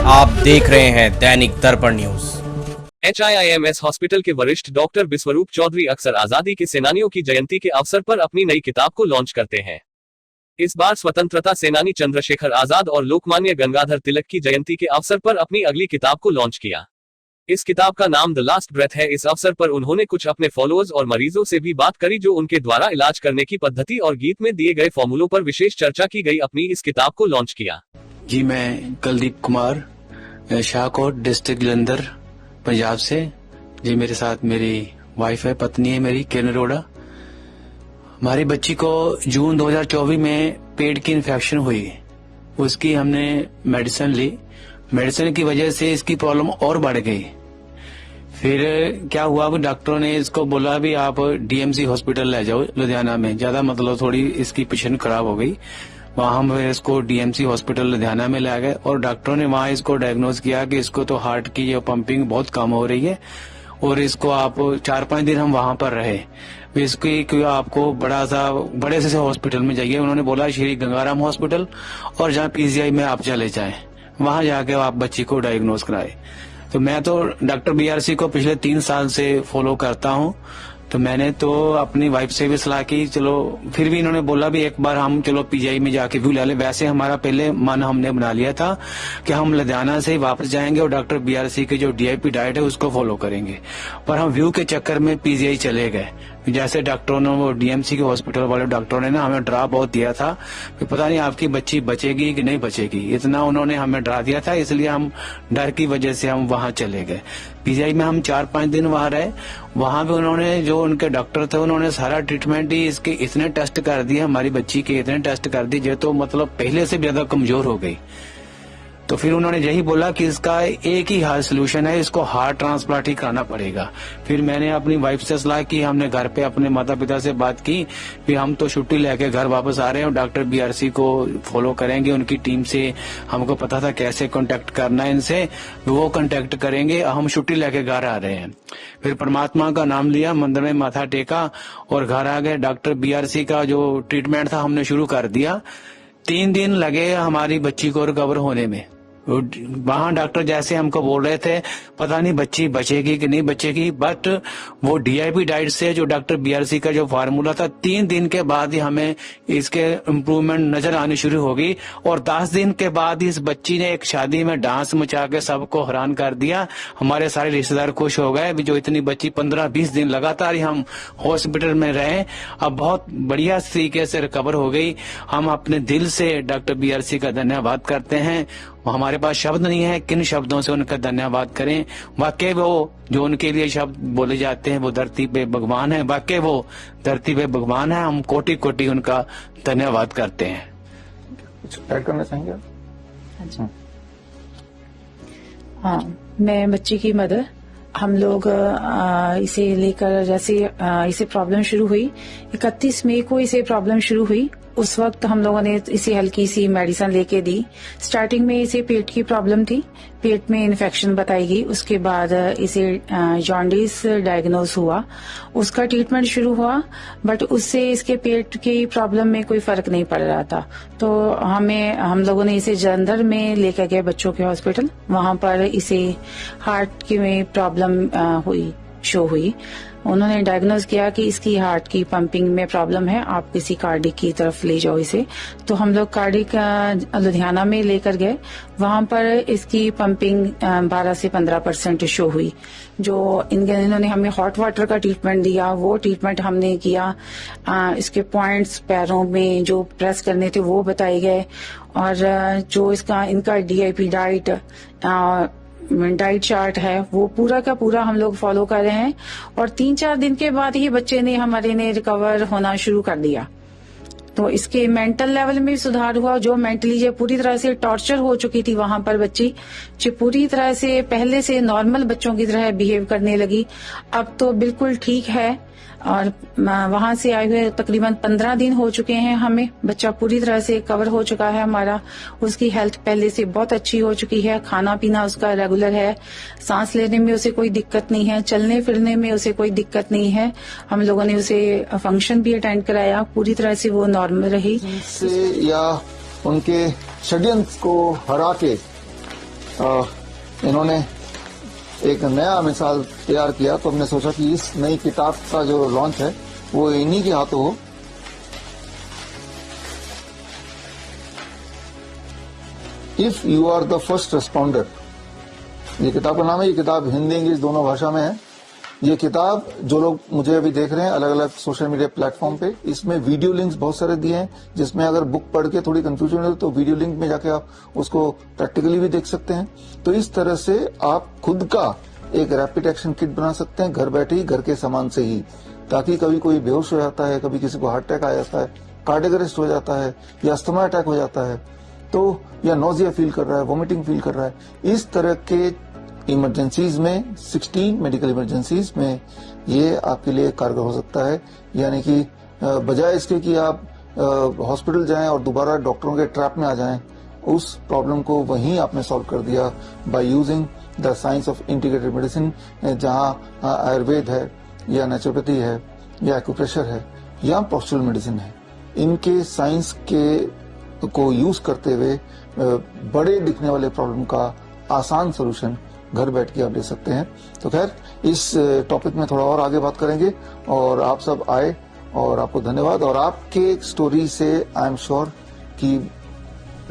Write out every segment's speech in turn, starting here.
आप देख रहे हैं दैनिक दर्पण न्यूज। HIIMS हॉस्पिटल के वरिष्ठ डॉक्टर विश्वरूप चौधरी अक्सर आजादी के सेनानियों की जयंती के अवसर पर अपनी नई किताब को लॉन्च करते हैं। इस बार स्वतंत्रता सेनानी चंद्रशेखर आजाद और लोकमान्य गंगाधर तिलक की जयंती के अवसर पर अपनी अगली किताब को लॉन्च किया। इस किताब का नाम द लास्ट ब्रेथ है। इस अवसर पर उन्होंने कुछ अपने फॉलोअर्स और मरीजों से भी बात करी, जो उनके द्वारा इलाज करने की पद्धति और गीत में दिए गए फॉर्मूलों पर विशेष चर्चा की गई। अपनी इस किताब को लॉन्च किया। जी, मैं कुलदीप कुमार, शाहकोट डिस्ट्रिक्ट जलंधर, पंजाब से। जी, मेरे साथ मेरी वाइफ है, पत्नी है मेरी, किरण अरोड़ा। हमारी बच्ची को जून 2024 में पेट की इन्फेक्शन हुई। उसकी हमने मेडिसिन ली। मेडिसिन की वजह से इसकी प्रॉब्लम और बढ़ गई। फिर क्या हुआ, डॉक्टरों ने इसको बोला भी आप DMC हॉस्पिटल ले जाओ लुधियाना में। ज्यादा मतलब थोड़ी इसकी पोजीशन खराब हो गई। वहां हम इसको DMC हॉस्पिटल लुधियाना में ले गए और डॉक्टरों ने वहां इसको डायग्नोज किया कि इसको तो हार्ट की जो पंपिंग बहुत कम हो रही है और इसको आप 4-5 दिन हम वहां पर रहे। इसकी आपको बड़े से हॉस्पिटल में जाइए। उन्होंने बोला श्री गंगाराम हॉस्पिटल और जहाँ PGI में आप चले जाएं, वहां जाके आप बच्ची को डायग्नोज कराए। तो मैं तो डॉक्टर BRC को पिछले 3 साल से फॉलो करता हूं। तो मैंने तो अपनी वाइफ से भी सलाह की, चलो फिर भी इन्होंने बोला भी एक बार हम चलो PGI में जाके व्यू ले लें। वैसे हमारा पहले मन हमने बना लिया था कि हम लुधियाना से वापस जाएंगे और डॉक्टर BRC की जो DIP डाइट है उसको फॉलो करेंगे, पर हम व्यू के चक्कर में PGI चले गए। जैसे डॉक्टरों ने, वो DMC के हॉस्पिटल वाले डॉक्टरों ने ना हमें डरा बहुत दिया था कि पता नहीं आपकी बच्ची बचेगी कि नहीं बचेगी, इतना उन्होंने हमें डरा दिया था। इसलिए हम डर की वजह से हम वहां चले गए। PGI में हम 4-5 दिन वहां रहे। वहां भी उन्होंने, जो उनके डॉक्टर थे, उन्होंने सारा ट्रीटमेंट ही इसके इतने टेस्ट कर दिए, हमारी बच्ची के इतने टेस्ट कर दिए जो तो मतलब पहले से ज्यादा कमजोर हो गई। तो फिर उन्होंने यही बोला कि इसका एक ही हाल सोल्यूशन है, इसको हार्ट ट्रांसप्लांट ही कराना पड़ेगा। फिर मैंने अपनी वाइफ से सलाह की, हमने घर पे अपने माता पिता से बात की, फिर हम तो छुट्टी लेके घर वापस आ रहे हैं और डॉक्टर BRC को फॉलो करेंगे। उनकी टीम से हमको पता था कैसे कांटेक्ट करना है इनसे, वो कांटेक्ट करेंगे। हम छुट्टी लेके घर आ रहे हैं। फिर परमात्मा का नाम लिया, मंदिर में माथा टेका और घर आ गए। डॉक्टर BRC का जो ट्रीटमेंट था हमने शुरू कर दिया। 3 दिन लगे हमारी बच्ची को रिकवर होने में। वहां डॉक्टर जैसे हमको बोल रहे थे पता नहीं बच्ची बचेगी कि नहीं बचेगी, बट वो DIP डाइट से जो डॉक्टर BRC का जो फार्मूला था, 3 दिन के बाद ही हमें इसके इम्प्रूवमेंट नजर आनी शुरू हो गई। और 10 दिन के बाद इस बच्ची ने एक शादी में डांस मचा के सबको हैरान कर दिया। हमारे सारे रिश्तेदार खुश हो गए। जो इतनी बच्ची 15-20 दिन लगातार ही हम हॉस्पिटल में रहे, अब बहुत बढ़िया तरीके से रिकवर हो गई। हम अपने दिल से डॉक्टर BRC का धन्यवाद करते हैं। हमारे पास शब्द नहीं है किन शब्दों से उनका धन्यवाद करें। वाकई वो जो उनके लिए शब्द बोले जाते हैं, वो धरती पे भगवान है। वाकई वो धरती पे भगवान है। हम कोटि कोटि उनका धन्यवाद करते हैं। कुछ ऐड करना चाहेंगे? हाँ, मैं बच्ची की मदर। हम लोग इसे लेकर, जैसे इसे प्रॉब्लम शुरू हुई 31 मई को इसे प्रॉब्लम शुरू हुई, उस वक्त हम लोगों ने इसे हल्की सी मेडिसिन लेके दी। स्टार्टिंग में इसे पेट की प्रॉब्लम थी, पेट में इन्फेक्शन बताई गई। उसके बाद इसे जॉन्डिस डायग्नोज हुआ, उसका ट्रीटमेंट शुरू हुआ, बट उससे इसके पेट की प्रॉब्लम में कोई फर्क नहीं पड़ रहा था। तो हम लोगों ने इसे जलंधर में लेकर गए बच्चों के हॉस्पिटल। वहां पर इसे हार्ट की में प्रॉब्लम शो हुई। उन्होंने डायग्नोज किया कि इसकी हार्ट की पंपिंग में प्रॉब्लम है, आप किसी कार्डिक की तरफ ले जाओ इसे। तो हम लोग कार्डिक लुधियाना में लेकर गए। वहां पर इसकी पंपिंग 12 से 15% शो हुई। जो इन्होंने हमें हॉट वाटर का ट्रीटमेंट दिया, वो ट्रीटमेंट हमने किया। इसके पॉइंट्स पैरों में जो प्रेस करने थे वो बताए गए, और जो इनका DIP डाइट चार्ट है वो पूरा का पूरा हम लोग फॉलो कर रहे हैं। और 3-4 दिन के बाद ही बच्चे ने हमारे ने रिकवर होना शुरू कर दिया। तो इसके मेंटल लेवल में सुधार हुआ। जो मेंटली जो पूरी तरह से टॉर्चर हो चुकी थी वहां पर बच्ची, जो पूरी तरह से पहले से नॉर्मल बच्चों की तरह बिहेव करने लगी, अब तो बिल्कुल ठीक है। और वहां से आए हुए तकरीबन 15 दिन हो चुके हैं हमें। बच्चा पूरी तरह से कवर हो चुका है हमारा। उसकी हेल्थ पहले से बहुत अच्छी हो चुकी है। खाना पीना उसका रेगुलर है। सांस लेने में उसे कोई दिक्कत नहीं है। चलने फिरने में उसे कोई दिक्कत नहीं है। हम लोगों ने उसे फंक्शन भी अटेंड कराया, पूरी तरह से वो नॉर्मल रही। से या उनके षड्यंत्र को हरा के इन्होंने एक नया मिसाल तैयार किया, तो हमने सोचा कि इस नई किताब का जो लॉन्च है वो इन्हीं के हाथों हो। If you are the first responder, ये किताब का नाम है। ये किताब हिंदी इंग्लिश दोनों भाषा में है। ये किताब जो लोग मुझे अभी देख रहे हैं अलग अलग सोशल मीडिया प्लेटफॉर्म पे, इसमें वीडियो लिंक्स बहुत सारे दिए हैं, जिसमें अगर बुक पढ़ के थोड़ी कंफ्यूजन हो तो वीडियो लिंक में जाके आप उसको प्रैक्टिकली भी देख सकते हैं। तो इस तरह से आप खुद का एक रैपिड एक्शन किट बना सकते हैं घर बैठे ही, घर के सामान से ही, ताकि कभी कोई बेहोश हो जाता है, कभी किसी को हार्ट अटैक आ जाता है, कार्डियक अरेस्ट हो जाता है, या अस्थमा अटैक हो जाता है, तो या नोजिया फील कर रहा है, वॉमिटिंग फील कर रहा है, इस तरह के इमरजेंसीज में 16 मेडिकल इमरजेंसीज में ये आपके लिए कारगर हो सकता है। यानी कि बजाय इसके कि आप हॉस्पिटल जाएं और दोबारा डॉक्टरों के ट्रैप में आ जाएं, उस प्रॉब्लम को वहीं आपने सॉल्व कर दिया by using the science of integrated medicine, जहां आयुर्वेद है या नेचुरोपैथी है या एक्यूप्रेशर है या पोस्चरल मेडिसिन है। इनके साइंस के को यूज करते हुए बड़े दिखने वाले प्रॉब्लम का आसान सोल्यूशन घर बैठ के आप ले सकते हैं। तो खैर, इस टॉपिक में थोड़ा और आगे बात करेंगे, और आप सब आए और आपको धन्यवाद। और आपके स्टोरी से आई एम श्योर कि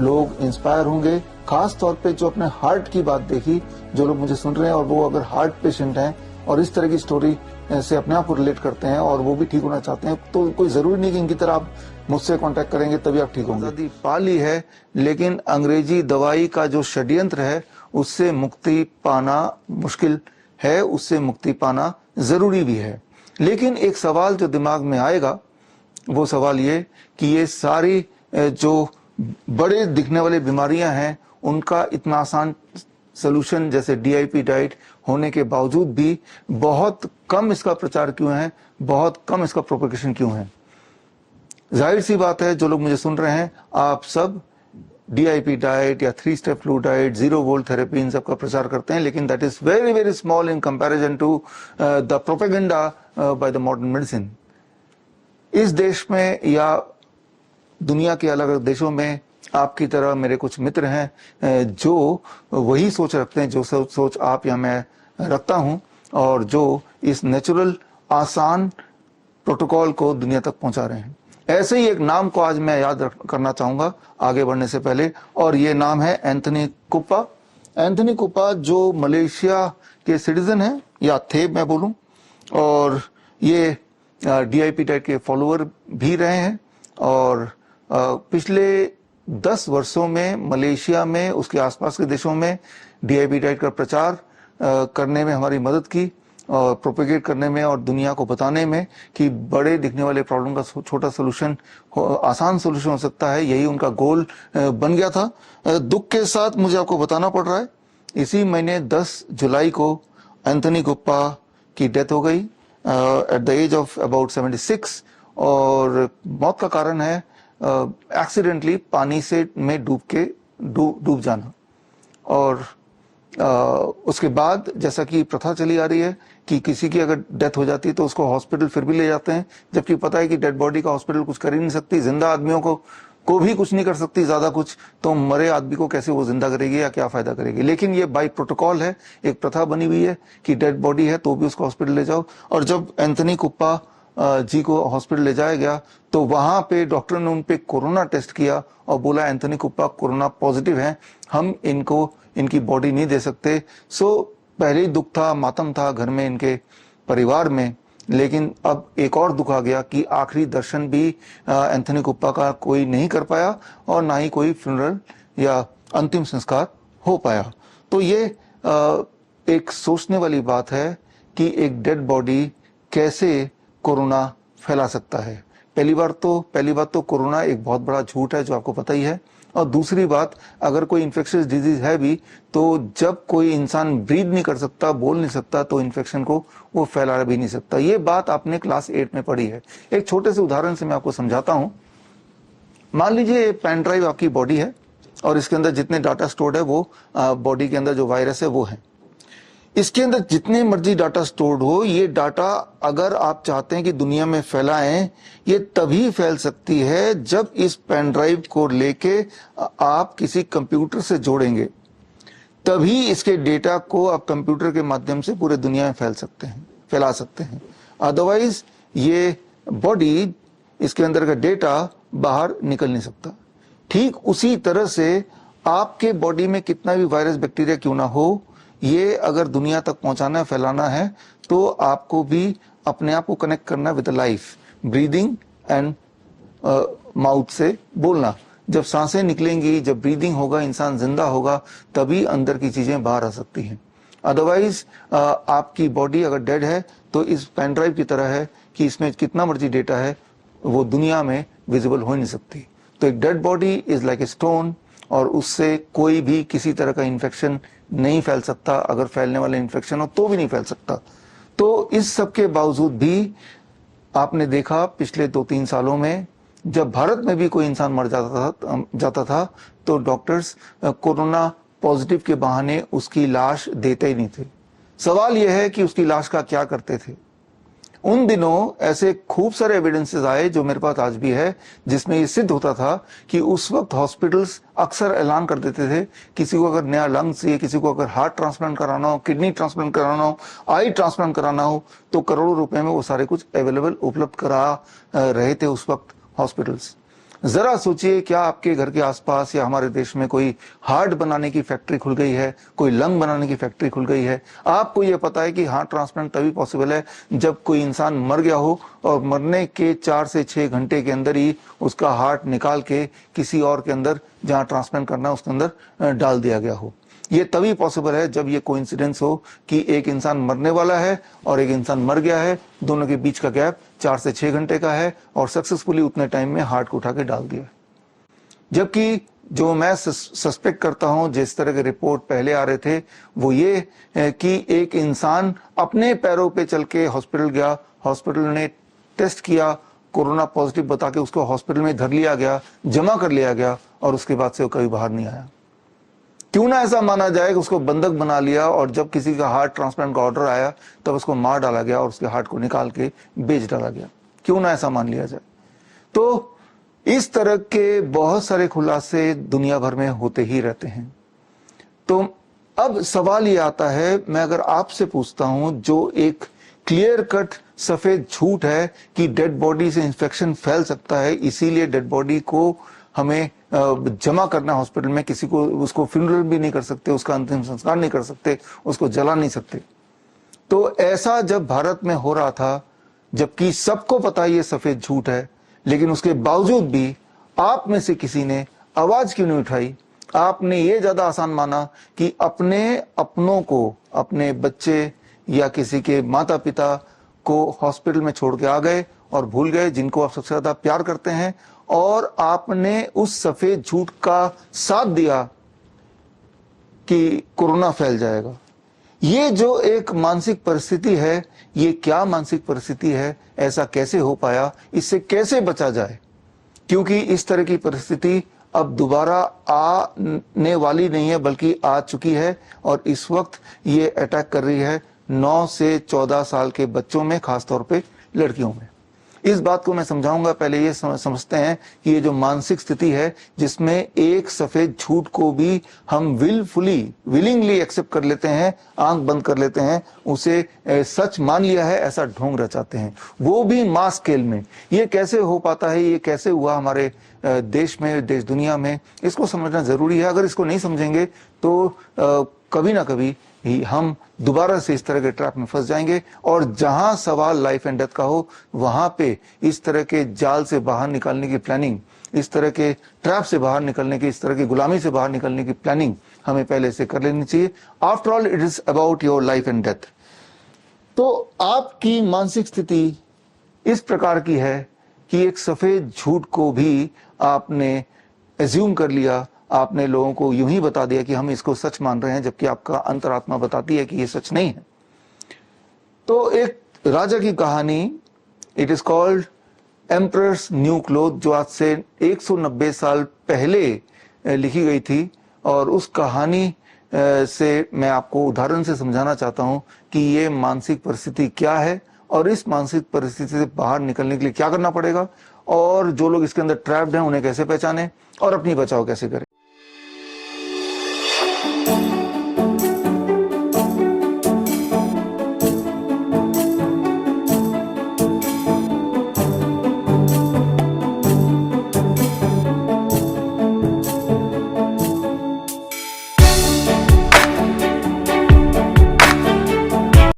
लोग इंस्पायर होंगे, खास तौर पे जो अपने हार्ट की बात देखी, जो लोग मुझे सुन रहे हैं और वो अगर हार्ट पेशेंट हैं और इस तरह की स्टोरी से अपने आप को रिलेट करते हैं और वो भी ठीक होना चाहते हैं, तो कोई जरूरी नहीं कि इनकी तरह आप मुझसे कांटेक्ट करेंगे तभी आप ठीक होंगे। आजादी पा ली है, लेकिन अंग्रेजी दवाई का जो षड्यंत्र है उससे मुक्ति पाना मुश्किल है, उससे मुक्ति पाना जरूरी भी है। लेकिन एक सवाल जो दिमाग में आएगा वो सवाल ये कि ये सारी जो बड़े दिखने वाली बीमारियां हैं उनका इतना आसान सोल्यूशन जैसे DIP डाइट होने के बावजूद भी बहुत कम इसका प्रचार क्यों है, बहुत कम इसका प्रोपेगेशन क्यों है। जाहिर सी बात है, जो लोग मुझे सुन रहे हैं आप सब DIP डाइट या 3 step flu diet, 0 volt therapy, इन सब का प्रचार करते हैं, लेकिन that is very very small in comparison to the propaganda by the modern medicine. इस देश में या दुनिया के अलग अलग देशों में आपकी तरह मेरे कुछ मित्र हैं जो वही सोच रखते हैं जो सोच आप या मैं रखता हूं, और जो इस नेचुरल आसान प्रोटोकॉल को दुनिया तक पहुंचा रहे हैं। ऐसे ही एक नाम को आज मैं याद करना चाहूंगा आगे बढ़ने से पहले, और ये नाम है एंथनी कुप्पा। एंथनी कुप्पा जो मलेशिया के सिटीजन हैं, या थे मैं बोलूं, और ये DIP डाइट के फॉलोअर भी रहे हैं, और पिछले 10 वर्षों में मलेशिया में उसके आसपास के देशों में DIP डाइट का प्रचार करने में हमारी मदद की, और प्रोपेगेट करने में और दुनिया को बताने में कि बड़े दिखने वाले प्रॉब्लम का छोटा सोल्यूशन, आसान सोल्यूशन हो सकता है। यही उनका गोल बन गया था। दुख के साथ मुझे आपको बताना पड़ रहा है, इसी महीने 10 जुलाई को एंथनी कुप्पा की डेथ हो गई at the age of about 76, और मौत का कारण है एक्सीडेंटली पानी से में डूब जाना। और उसके बाद जैसा कि प्रथा चली आ रही है कि किसी की अगर डेथ हो जाती है तो उसको हॉस्पिटल फिर भी ले जाते हैं, जबकि पता है कि डेड बॉडी का हॉस्पिटल कुछ कर ही नहीं सकती, जिंदा आदमियों को भी कुछ नहीं कर सकती ज्यादा कुछ, तो मरे आदमी को कैसे वो जिंदा करेगी या क्या फायदा करेगी। लेकिन ये बाई प्रोटोकॉल है, एक प्रथा बनी हुई है कि डेड बॉडी है तो भी उसको हॉस्पिटल ले जाओ। और जब एंथनी कुप्पा जी को हॉस्पिटल ले जाया गया तो वहां पे डॉक्टर ने उन पे कोरोना टेस्ट किया और बोला एंथनी कुप्पा कोरोना पॉजिटिव हैं, हम इनकी बॉडी नहीं दे सकते। सो पहले ही दुख था, मातम था घर में, इनके परिवार में, लेकिन अब एक और दुख आ गया कि आखिरी दर्शन भी एंथनी कुप्पा का कोई नहीं कर पाया और ना ही कोई फ्यूनरल या अंतिम संस्कार हो पाया। तो ये एक सोचने वाली बात है कि एक डेड बॉडी कैसे कोरोना फैला सकता है। पहली बात तो कोरोना एक बहुत बड़ा झूठ है जो आपको पता ही है, और दूसरी बात, अगर कोई इन्फेक्शियस डिजीज है भी तो जब कोई इंसान ब्रीथ नहीं कर सकता, बोल नहीं सकता, तो इन्फेक्शन को वो फैला भी नहीं सकता। ये बात आपने क्लास 8 में पढ़ी है। एक छोटे से उदाहरण से मैं आपको समझाता हूं। मान लीजिए पेन ड्राइव आपकी बॉडी है और इसके अंदर जितने डाटा स्टोर्ड है वो बॉडी के अंदर जो वायरस है वो है। इसके अंदर जितने मर्जी डाटा स्टोर्ड हो, ये डाटा अगर आप चाहते हैं कि दुनिया में फैलाएं, ये तभी फैल सकती है जब इस पेन ड्राइव को लेके आप किसी कंप्यूटर से जोड़ेंगे, तभी इसके डेटा को आप कंप्यूटर के माध्यम से पूरे दुनिया में फैला सकते हैं। अदरवाइज ये बॉडी, इसके अंदर का डेटा बाहर निकल नहीं सकता। ठीक उसी तरह से आपके बॉडी में कितना भी वायरस बैक्टीरिया क्यों ना हो, ये अगर दुनिया तक पहुंचाना फैलाना है तो आपको भी अपने आप को कनेक्ट करना with life, breathing and mouth से बोलना। जब सांसें निकलेंगी, जब ब्रीदिंग होगा, इंसान जिंदा होगा, तभी अंदर की चीजें बाहर आ सकती हैं। अदरवाइज आपकी बॉडी अगर डेड है तो इस पेन ड्राइव की तरह है कि इसमें कितना मर्जी डेटा है वो दुनिया में विजिबल हो नहीं सकती। तो एक dead body is like a stone, और उससे कोई भी किसी तरह का इन्फेक्शन नहीं फैल सकता। अगर फैलने वाला इन्फेक्शन हो तो भी नहीं फैल सकता। तो इस सब के बावजूद भी आपने देखा पिछले 2-3 सालों में जब भारत में भी कोई इंसान मर जाता था तो डॉक्टर्स कोरोना पॉजिटिव के बहाने उसकी लाश देते ही नहीं थे। सवाल यह है कि उसकी लाश का क्या करते थे। उन दिनों ऐसे खूब सारे एविडेंसेस आए जो मेरे पास आज भी है, जिसमें ये सिद्ध होता था कि उस वक्त हॉस्पिटल्स अक्सर ऐलान कर देते थे किसी को अगर नया लंग चाहिए, किसी को अगर हार्ट ट्रांसप्लांट कराना हो, किडनी ट्रांसप्लांट कराना हो, आई ट्रांसप्लांट कराना हो, तो करोड़ों रुपए में वो सारे कुछ अवेलेबल उपलब्ध करा रहे थे उस वक्त हॉस्पिटल्स। जरा सोचिए, क्या आपके घर के आसपास या हमारे देश में कोई हार्ट बनाने की फैक्ट्री खुल गई है, कोई लंग बनाने की फैक्ट्री खुल गई है? आपको यह पता है कि हार्ट ट्रांसप्लांट तभी पॉसिबल है जब कोई इंसान मर गया हो और मरने के 4 से 6 घंटे के अंदर ही उसका हार्ट निकाल के किसी और के अंदर जहां ट्रांसप्लांट करना है उसके अंदर डाल दिया गया हो। ये तभी पॉसिबल है जब ये कोइंसिडेंस हो कि एक इंसान मरने वाला है और एक इंसान मर गया है, दोनों के बीच का गैप 4 से 6 घंटे का है और सक्सेसफुली उतने टाइम में हार्ट को उठा के डाल दिया। जबकि जो मैं सस्पेक्ट करता हूं, जिस तरह के रिपोर्ट पहले आ रहे थे, वो ये कि एक इंसान अपने पैरों पे चल के हॉस्पिटल गया, हॉस्पिटल ने टेस्ट किया, कोरोना पॉजिटिव बता के उसको हॉस्पिटल में धर लिया गया, जमा कर लिया गया और उसके बाद से वो कभी बाहर नहीं आया। क्यों ना ऐसा माना जाए कि उसको बंधक बना लिया और जब किसी का हार्ट ट्रांसप्लांट का ऑर्डर आया तब उसको मार डाला गया और उसके हार्ट को निकाल के बेच डाला गया। क्यों ना ऐसा मान लिया जाए। तो इस तरह के बहुत सारे खुलासे दुनिया भर में होते ही रहते हैं। तो अब सवाल ये आता है, मैं अगर आपसे पूछता हूं, जो एक क्लियर कट सफेद झूठ है कि डेड बॉडी से इंफेक्शन फैल सकता है, इसीलिए डेड बॉडी को हमें जमा करना हॉस्पिटल में, किसी को उसको फ्यूनरल भी नहीं कर सकते, उसका अंतिम संस्कार नहीं कर सकते, उसको जला नहीं सकते। तो ऐसा जब भारत में हो रहा था, जबकि सबको पता ये सफेद झूठ है, लेकिन उसके बावजूद भी आप में से किसी ने आवाज क्यों नहीं उठाई? आपने ये ज्यादा आसान माना कि अपने अपनों को, अपने बच्चे या किसी के माता पिता को हॉस्पिटल में छोड़ के आ गए और भूल गए जिनको आप सबसे ज्यादा प्यार करते हैं, और आपने उस सफेद झूठ का साथ दिया कि कोरोना फैल जाएगा। ये जो एक मानसिक परिस्थिति है, ये क्या मानसिक परिस्थिति है? ऐसा कैसे हो पाया? इससे कैसे बचा जाए? क्योंकि इस तरह की परिस्थिति अब दोबारा आने वाली नहीं है, बल्कि आ चुकी है और इस वक्त ये अटैक कर रही है 9 से 14 साल के बच्चों में, खासतौर पे लड़कियों में। इस बात को मैं समझाऊंगा। पहले ये समझते हैं कि ये जो मानसिक स्थिति है जिसमें एक सफेद झूठ को भी हम विलिंगली एक्सेप्ट कर लेते हैं, आंख बंद कर लेते हैं, उसे सच मान लिया है, ऐसा ढोंग रचाते हैं, वो भी मास स्केल में। ये कैसे हो पाता है? ये कैसे हुआ हमारे देश में, देश दुनिया में? इसको समझना जरूरी है। अगर इसको नहीं समझेंगे तो कभी ना कभी ही हम दोबारा से इस तरह के ट्रैप में फंस जाएंगे, और जहां सवाल लाइफ एंड डेथ का हो, वहां पे इस तरह के जाल से बाहर निकालने की प्लानिंग, इस तरह के ट्रैप से बाहर निकलने की, इस तरह की गुलामी से बाहर निकलने की प्लानिंग हमें पहले से कर लेनी चाहिए। After all it is about your life and death. तो आपकी मानसिक स्थिति इस प्रकार की है कि एक सफेद झूठ को भी आपने एज्यूम कर लिया, आपने लोगों को यूं ही बता दिया कि हम इसको सच मान रहे हैं, जबकि आपका अंतरात्मा बताती है कि ये सच नहीं है। तो एक राजा की कहानी, it is called emperors new cloth, जो आज से 190 साल पहले लिखी गई थी, और उस कहानी से मैं आपको उदाहरण से समझाना चाहता हूं कि ये मानसिक परिस्थिति क्या है और इस मानसिक परिस्थिति से बाहर निकलने के लिए क्या करना पड़ेगा, और जो लोग इसके अंदर ट्रैप्ड हैं उन्हें कैसे पहचाने और अपनी बचाव कैसे करें।